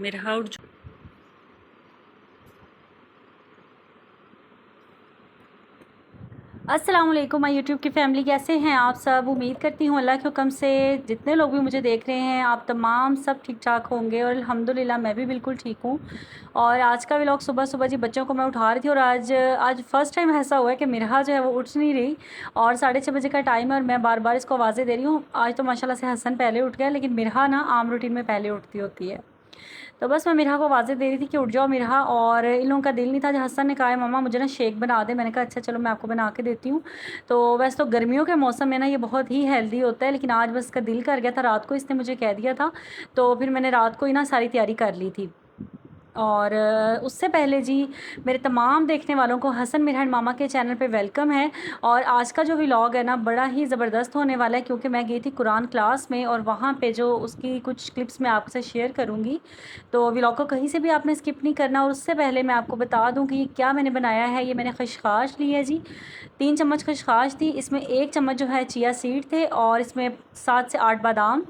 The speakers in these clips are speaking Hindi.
मेरा उठ अस्सलाम वालेकुम माय यूट्यूब की फ़ैमिली, कैसे हैं आप सब। उम्मीद करती हूँ अल्लाह के हुक्म से जितने लोग भी मुझे देख रहे हैं आप तमाम सब ठीक ठाक होंगे और अल्हम्दुलिल्लाह मैं भी बिल्कुल ठीक हूँ। और आज का व्लॉग सुबह सुबह जी बच्चों को मैं उठा रही थी और आज फ़र्स्ट टाइम ऐसा हुआ है कि मिरहा जो है वो उठ नहीं रही और 6:30 बजे का टाइम है और मैं बार बार इसको आवाज़ें दे रही हूँ। आज तो माशाल्लाह से हसन पहले उठ गया, लेकिन मिरहा ना आम रूटीन में पहले उठती होती है। तो बस मैं मिरहा को आवाज़ें दे रही थी कि उठ जाओ मिरहा, और इन लोगों का दिल नहीं था। जो हसन ने कहा है मम्मा मुझे ना शेक बना दे, मैंने कहा अच्छा चलो मैं आपको बना के देती हूँ। तो वैसे तो गर्मियों के मौसम में ना ये बहुत ही हेल्दी होता है, लेकिन आज बस इसका दिल कर गया था, रात को इसने मुझे कह दिया था, तो फिर मैंने रात को ही ना सारी तैयारी कर ली थी। और उससे पहले जी मेरे तमाम देखने वालों को हसन मिरहन मामा के चैनल पे वेलकम है। और आज का जो व्लॉग है ना बड़ा ही ज़बरदस्त होने वाला है, क्योंकि मैं गई थी कुरान क्लास में और वहाँ पे जो उसकी कुछ क्लिप्स मैं आपसे शेयर करूँगी। तो व्लॉग को कहीं से भी आपने स्किप नहीं करना। और उससे पहले मैं आपको बता दूँ कि क्या मैंने बनाया है। ये मैंने खशखाश ली है जी, 3 चम्मच खशखाश थी, इसमें 1 चम्मच जो है चिया सीड थे और इसमें 7 से 8 बादाम।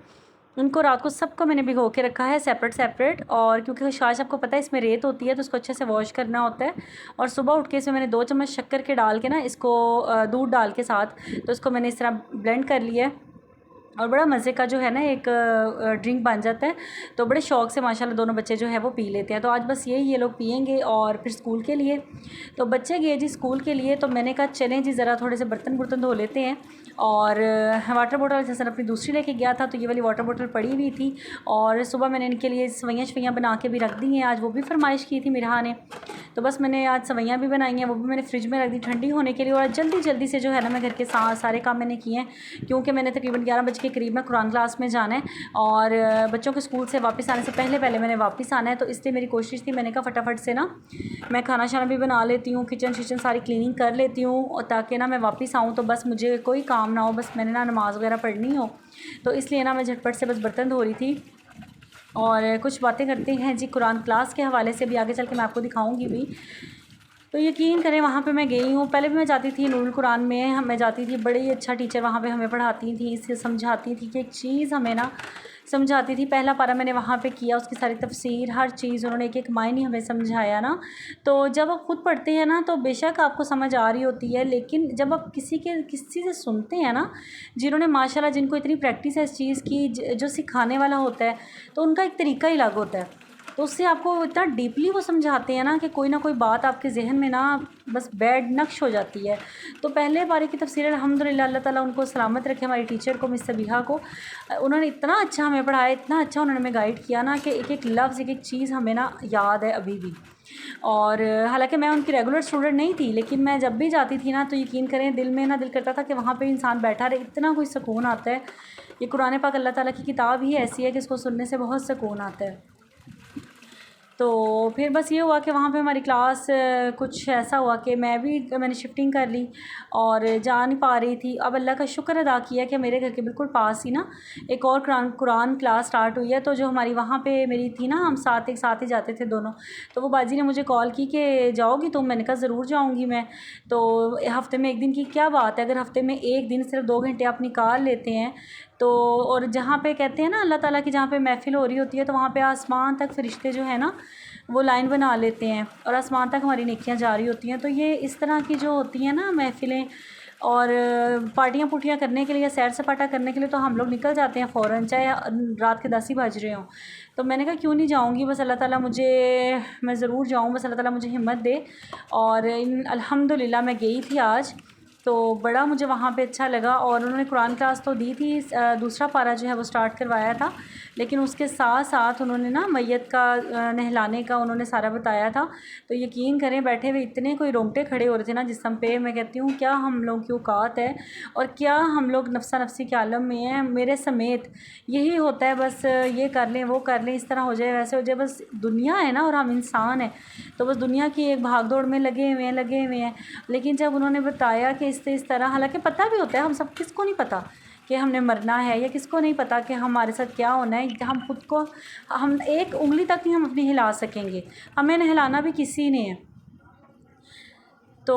उनको रात को सबको मैंने भिगो के रखा है सेपरेट सेपरेट। और क्योंकि खशखाश आपको पता है इसमें रेत होती है तो उसको अच्छे से वॉश करना होता है। और सुबह उठ के इसमें मैंने 2 चम्मच शक्कर के डाल के ना इसको दूध डाल के साथ, तो इसको मैंने इस तरह ब्लेंड कर लिया है और बड़ा मज़े का जो है ना एक ड्रिंक बन जाता है। तो बड़े शौक़ से माशाल्लाह दोनों बच्चे जो है वो पी लेते हैं। तो आज बस ये लोग पियेंगे और फिर स्कूल के लिए। तो बच्चे गए जी स्कूल के लिए, तो मैंने कहा चलें जी ज़रा थोड़े से बर्तन धो लेते हैं। और वाटर बोतल जैसे अपनी दूसरी लेके गया था, तो ये वाली वाटर बोतल पड़ी हुई थी। और सुबह मैंने इनके लिए सवैयाँ शवैयाँ बना के भी रख दी हैं, आज वो भी फरमाइश की थी मिरहा ने। तो बस मैंने आज सवैयाँ भी बनाई हैं, वो भी मैंने फ्रिज में रख दी ठंडी होने के लिए। और जल्दी जल्दी से जो है ना मैं घर के सारे काम मैंने किए हैं, क्योंकि मैंने तकरीबन 11 बजे के करीब में कुरान क्लास में जाना है और बच्चों के स्कूल से वापस आने से पहले पहले मैंने वापस आना है। तो इसलिए मेरी कोशिश थी, मैंने कहा फटाफट से ना मैं खाना शाना भी बना लेती हूँ, किचन शिचन सारी क्लीनिंग कर लेती हूँ, और ताकि ना मैं वापस आऊँ तो बस मुझे कोई काम ना हो, बस मैंने ना नमाज़ वगैरह पढ़नी हो। तो इसलिए ना मैं झटपट से बस बर्तन धो रही थी और कुछ बातें करते हैं जी कुरान क्लास के हवाले से, भी आगे चल के मैं आपको दिखाऊंगी भी। तो यकीन करें वहाँ पे मैं गई हूँ, पहले भी मैं जाती थी नूरुल कुरान में, मैं जाती थी, बड़ी अच्छा टीचर वहाँ पे हमें पढ़ाती थी, इससे समझाती थी कि एक चीज़ हमें ना समझाती थी। पहला पारा मैंने वहाँ पे किया, उसकी सारी तफसीर हर चीज़ उन्होंने एक एक मायने हमें समझाया ना। तो जब आप ख़ुद पढ़ते हैं ना तो बेशक आपको समझ आ रही होती है, लेकिन जब आप किसी से सुनते हैं ना, जिन्होंने माशाल्लाह जिनको इतनी प्रैक्टिस है इस चीज़ की, जो सिखाने वाला होता है, तो उनका एक तरीका ही अलग होता है। तो उससे आपको इतना डीपली वो समझाते हैं ना कि कोई ना कोई बात आपके ज़हन में ना बस बैड नक्श हो जाती है। तो पहले बारे की तफसीर अल्हम्दुलिल्लाह, अल्लाह ताला उनको सलामत रखे, हमारी टीचर को मिस सबीहा को। उन्होंने इतना अच्छा हमें पढ़ाया, इतना अच्छा उन्होंने हमें गाइड किया ना कि एक एक लफ्ज़ एक एक चीज़ हमें ना याद है अभी भी। और हालांकि मैं उनकी रेगुलर स्टूडेंट नहीं थी, लेकिन मैं जब भी जाती थी ना तो यकीन करें दिल में ना दिल करता था कि वहाँ पे इंसान बैठा रहे, इतना कोई सुकून आता है। ये कुरान पाक अल्लाह ताला की किताब ही ऐसी है कि इसको सुनने से बहुत सुकून आता है। तो फिर बस ये हुआ कि वहाँ पे हमारी क्लास कुछ ऐसा हुआ कि मैंने शिफ्टिंग कर ली और जा नहीं पा रही थी। अब अल्लाह का शुक्र अदा किया कि मेरे घर के बिल्कुल पास ही ना एक और कुरान क्लास स्टार्ट हुई है। तो जो हमारी वहाँ पे मेरी थी ना, हम एक साथ ही जाते थे दोनों। तो वो बाजी ने मुझे कॉल की कि जाओगी तुम, मैंने कहा ज़रूर जाऊँगी मैं। तो हफ़्ते में 1 दिन की क्या बात है, अगर हफ़्ते में 1 दिन सिर्फ 2 घंटे आप निकाल लेते हैं तो। और जहाँ पे कहते हैं ना अल्लाह ताला की जहाँ पे महफ़िल हो रही होती है, तो वहाँ पे आसमान तक फ़रिश्ते जो है ना वो लाइन बना लेते हैं और आसमान तक हमारी नेकियां जा रही होती हैं। तो ये इस तरह की जो होती हैं ना महफ़िलें और पार्टियां पुर्टियां करने के लिए, सैर सपाटा करने के लिए, तो हम लोग निकल जाते हैं फ़ौरन, चाहे रात के 10 ही बज रहे हों। तो मैंने कहा क्यों नहीं जाऊँगी, बस अल्लाह ताला मुझे, मैं ज़रूर जाऊँ, बस अल्लाह ताला मुझे हिम्मत दे। और अल्हम्दुलिल्लाह मैं गई थी आज, तो बड़ा मुझे वहाँ पे अच्छा लगा। और उन्होंने कुरान क्लास तो दी थी, दूसरा पारा जो है वो स्टार्ट करवाया था, लेकिन उसके साथ साथ उन्होंने ना मैयत का नहलाने का उन्होंने सारा बताया था। तो यकीन करें बैठे हुए इतने कोई रोंगटे खड़े हो रहे थे ना जिस्म पे, मैं कहती हूँ क्या हम लोग की औकात है और क्या हम लोग नफ्सा नफसी के आलम में हैं, मेरे समेत। यही होता है बस, ये कर लें वो कर लें, इस तरह हो जाए वैसे हो जाए, बस दुनिया है ना और हम इंसान हैं, तो बस दुनिया की एक भाग दौड़ में लगे हुए हैं। लेकिन जब उन्होंने बताया कि इस तरह, हालांकि पता भी होता है, हम सब किसको नहीं पता कि हमने मरना है, या किसको नहीं पता कि हमारे साथ क्या होना है। हम खुद को, हम एक उंगली तक नहीं हम अपनी हिला सकेंगे, हमें नहलाना भी किसी ने है। तो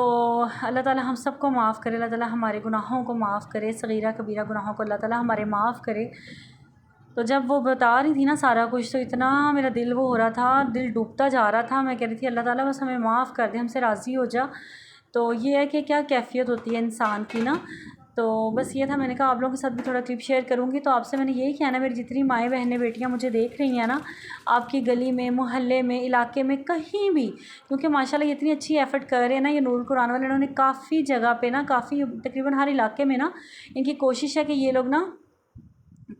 अल्लाह ताला हम सबको माफ़ करे, अल्लाह ताला हमारे गुनाहों को माफ़ करे, सगीरा कबीरा गुनाहों को अल्लाह ताला हमारे माफ़ करे। तो जब वो बता रही थी ना सारा कुछ, तो इतना मेरा दिल वो हो रहा था, दिल डूबता जा रहा था। मैं कह रही थी अल्लाह ताला बस हमें माफ़ कर दे, हमसे राज़ी हो जा। तो ये है कि क्या कैफ़ियत होती है इंसान की ना। तो बस ये था, मैंने कहा आप लोगों के साथ भी थोड़ा क्लिप शेयर करूँगी। तो आपसे मैंने यही कहना, मेरी जितनी माएँ बहनें बेटियाँ मुझे देख रही हैं ना, आपकी गली में, मोहल्ले में, इलाके में, कहीं भी, क्योंकि माशाल्लाह ये इतनी अच्छी एफ़र्ट कर रहे हैं ना ये नूरुल कुरान वाले। इन्होंने काफ़ी जगह पे ना, काफ़ी तकरीबन हर इलाके में ना, इनकी कोशिश है कि ये लोग ना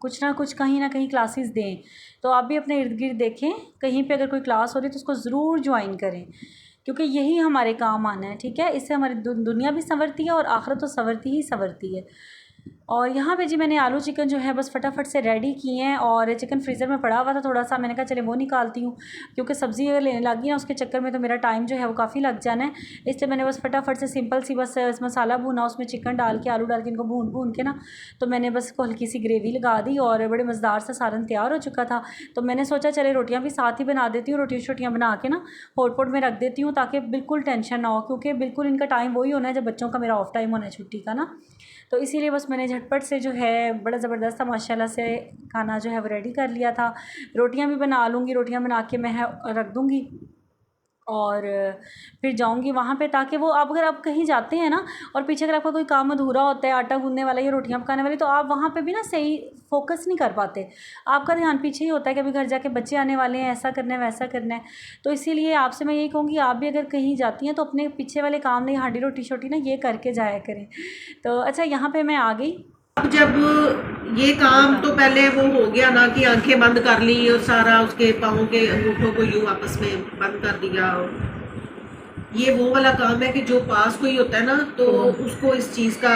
कुछ ना कुछ कहीं ना कहीं क्लासेस दें। तो आप भी अपने इर्द गिर्द देखें, कहीं पे अगर कोई क्लास हो रही है तो उसको ज़रूर ज्वाइन करें, क्योंकि यही हमारे काम आना है। ठीक है, इससे हमारी दुनिया भी संवरती है और आखिरत तो संवरती ही संवरती है। और यहाँ पे जी मैंने आलू चिकन जो है बस फटाफट से रेडी किए हैं, और चिकन फ्रीज़र में पड़ा हुआ था थोड़ा सा, मैंने कहा चले वो निकालती हूँ, क्योंकि सब्ज़ी अगर लेने लगी ना उसके चक्कर में तो मेरा टाइम जो है वो काफ़ी लग जाना है। इसलिए मैंने बस फटाफट से सिंपल सी बस मसाला भूना, उसमें चिकन डाल के, आलू डाल के, इनको भून के ना, तो मैंने बस को हल्की सी ग्रेवी लगा दी और बड़े मज़ेदार सा सालन तैयार हो चुका था। तो मैंने सोचा चले रोटियाँ भी साथ ही बना देती हूँ, रोटियाँ बना के ना हॉटपॉट में रख देती हूँ, ताकि बिल्कुल टेंशन ना हो, क्योंकि बिल्कुल इनका टाइम वही होना है जब बच्चों का मेरा ऑफ टाइम होना है छुट्टी का ना। तो इसीलिए बस मैंने झटपट से जो है बड़ा ज़बरदस्त था माशाल्लाह से खाना जो है वो रेडी कर लिया था। रोटियां भी बना लूँगी, रोटियां बना के मैं रख दूँगी और फिर जाऊँगी वहाँ पे, ताकि वो आप अगर आप कहीं जाते हैं ना और पीछे अगर आपका कोई काम अधूरा होता है, आटा गूँथने वाला या रोटियाँ पकाने वाली, तो आप वहाँ पे भी ना सही फोकस नहीं कर पाते। आपका ध्यान पीछे ही होता है कि अभी घर जाके बच्चे आने वाले हैं, ऐसा करना है वैसा करना है। तो इसीलिए आपसे मैं यही कहूँगी, आप भी अगर कहीं जाती हैं तो अपने पीछे वाले काम नहीं, हांडी रोटी शोटी ना ये करके जाया करें। तो अच्छा, यहाँ पर मैं आ गई। अब जब ये काम तो पहले वो हो गया ना कि आंखें बंद कर ली और सारा उसके पाँव के अंगूठों को यूं आपस में बंद कर दिया। ये वो वाला काम है कि जो पास कोई होता है ना तो उसको इस चीज़ का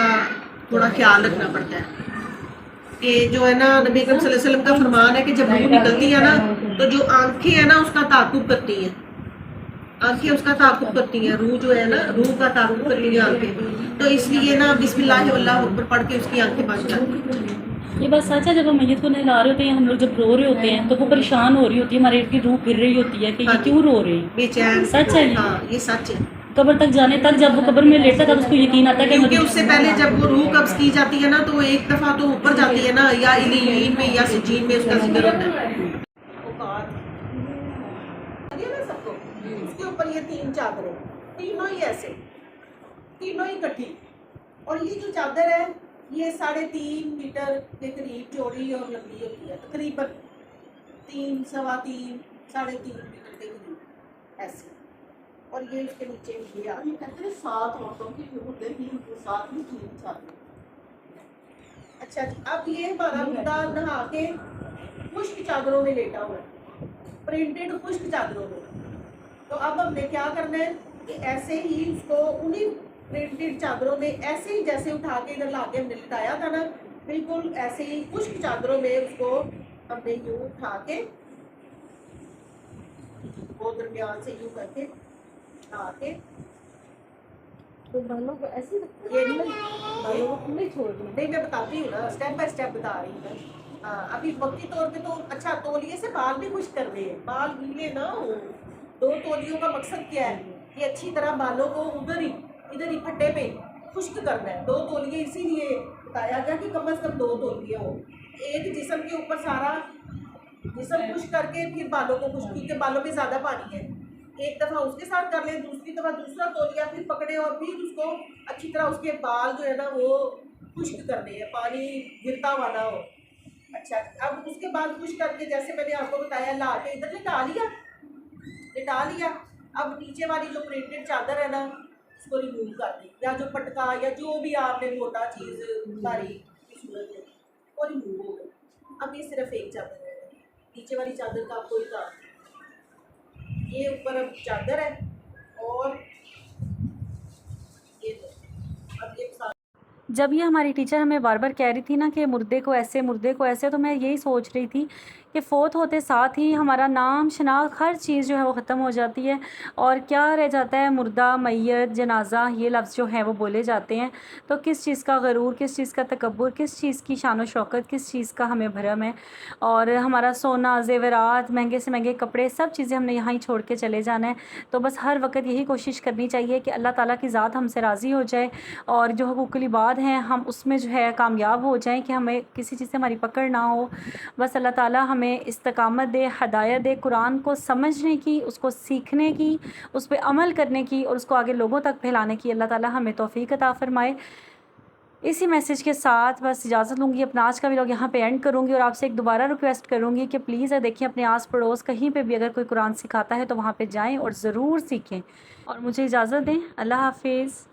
थोड़ा ख्याल रखना पड़ता है कि जो है ना, नबी अकरम सल्लल्लाहु अलैहि वसल्लम का फरमान है कि जब रूह निकलती है ना तो जो आंखें है ना उसका ताकुब करती हैं। आंखें उसका ताकुब करती हैं, रूह जो है ना, रूह का ताकुब करती है आंखें। तो इसलिए ना बिस्मिल्लाह वल्लाहु अकबर पढ़ के उसकी आंखें बंद जाती हैं। ये बात सच है, जब हम मैयत को नहला रहे होते हैं, हम लोग जब रो रहे होते हैं तो वो परेशान हो रही होती है, हमारे की रूह गिर रही होती है कि ये क्यों रो रहे हैं। बेचैन, सच है ये। हाँ ये सच है। कब्र तक जाने तक, जब वो कब्र में लेटता था तो उसको यकीन आता है कि क्योंकि उससे पहले जब वो रूह कब्ज की जाती है ना तो एक दफा तो ऊपर जाती है ना, या इलीन में या सिजीन में उसका जिक्र होता है। सबको उसके ऊपर ये 3 चादरें, तीनों ही ऐसे, तीनों ही इकट्ठी। और ये जो चादर है ये 3.5 मीटर के करीब चौड़ी और लंबी होती है, तकरीबन 3, सवा 3, 3.5 मीटर के करीब ऐसे। और ये इसके नीचे ये आ कहते हैं 7 औरतों की होते हैं, 7 में 3 चादरें। अच्छा जी, अब ये हमारा मुर्दा नहा के खुश्क चादरों में लेटा हुआ है, प्रिंटेड खुश्क चादरों में। तो अब हमने क्या करना है कि ऐसे ही उसको उन्हीं प्रिंटेड चादरों में ऐसे ही जैसे उठा के इधर लाके हमने लिटाया था ना, बिल्कुल ऐसे ही खुश्क चादरों में उसको हमने यूं उठा के वो दरमियान से यूं करके आके तो बालों को ऐसे ये नहीं, बालों को खुले छोड़ दें। नहीं मैं बताती हूँ ना, स्टेप बाय स्टेप बता रही हूँ। हाँ, अभी वक्ती तौर पे तो अच्छा तौलिए से बाल भी खुश कर रहे हैं, बाल गीले ना हो। 2 तौलियों का मकसद क्या है कि अच्छी तरह बालों को इधर ही फट्टे पे खुश्क करना है। 2 तौलिए इसीलिए बताया गया कि कम से कम 2 तौलिए हो। एक जिस्म के ऊपर सारा जिस्म खुश करके फिर बालों को खुश, क्योंकि बालों में ज़्यादा पानी है। एक दफ़ा उसके साथ कर लें, दूसरी दफ़ा दूसरा तौलिया फिर पकड़े और फिर उसको अच्छी तरह उसके बाल जो है ना वो खुश्क करने हैं, पानी गिरता हुआ ना हो। अच्छा, अब उसके बाद खुश करके जैसे मैंने आपको बताया ला के इधर लिटा लिया। अब नीचे वाली जो प्रिंटेड चादर है ना उसको रिमूव कर दी, या जो पटका या जो भी आपने मोटा चीज़ बारीक की सूरत है वो रिमूव हो गई। अब ये सिर्फ एक चादर है, नीचे वाली चादर का कोई काम नहीं। ये ऊपर अब चादर है और ये अब ये जब ये हमारी टीचर हमें बार बार कह रही थी ना कि मुर्दे को ऐसे, तो मैं यही सोच रही थी कि फ़ौत होते साथ ही हमारा नाम शनाख्त हर चीज़ जो है वो ख़त्म हो जाती है और क्या रह जाता है, मुर्दा, मैयत, जनाजा, ये लफ्ज़ जो हैं वो बोले जाते हैं। तो किस चीज़ का गरूर, किस चीज़ का तकब्बुर, किस चीज़ की शान व शौकत, किस चीज़ का हमें भरम है। और हमारा सोना, ज़ेवरात, महंगे से महंगे कपड़े, सब चीज़ें हमने यहाँ ही छोड़ के चले जाना है। तो बस हर वक्त यही कोशिश करनी चाहिए कि अल्लाह ताला की ज़ात हमसे राज़ी हो जाए और जो हुकूकुल इबाद हैं हम उसमें जो है कामयाब हो जाएं, कि हमें किसी चीज़ से हमारी पकड़ ना हो। बस अल्लाह ताला हमें इस्तकामत दे, हदायत दे, कुरान को समझने की, उसको सीखने की, उस पे अमल करने की और उसको आगे लोगों तक फैलाने की अल्लाह ताला हमें तौफ़ीक अता फ़रमाए। इसी मैसेज के साथ बस इजाज़त लूँगी, अपना आज का व्लॉग यहाँ पे एंड करूँगी और आपसे एक दोबारा रिक्वेस्ट करूँगी कि प्लीज़ देखिए अपने आस पड़ोस कहीं पे भी अगर कोई कुरान सिखाता है तो वहाँ पे जाएं और ज़रूर सीखें। और मुझे इजाज़त दें। अल्लाह हाफ़िज़।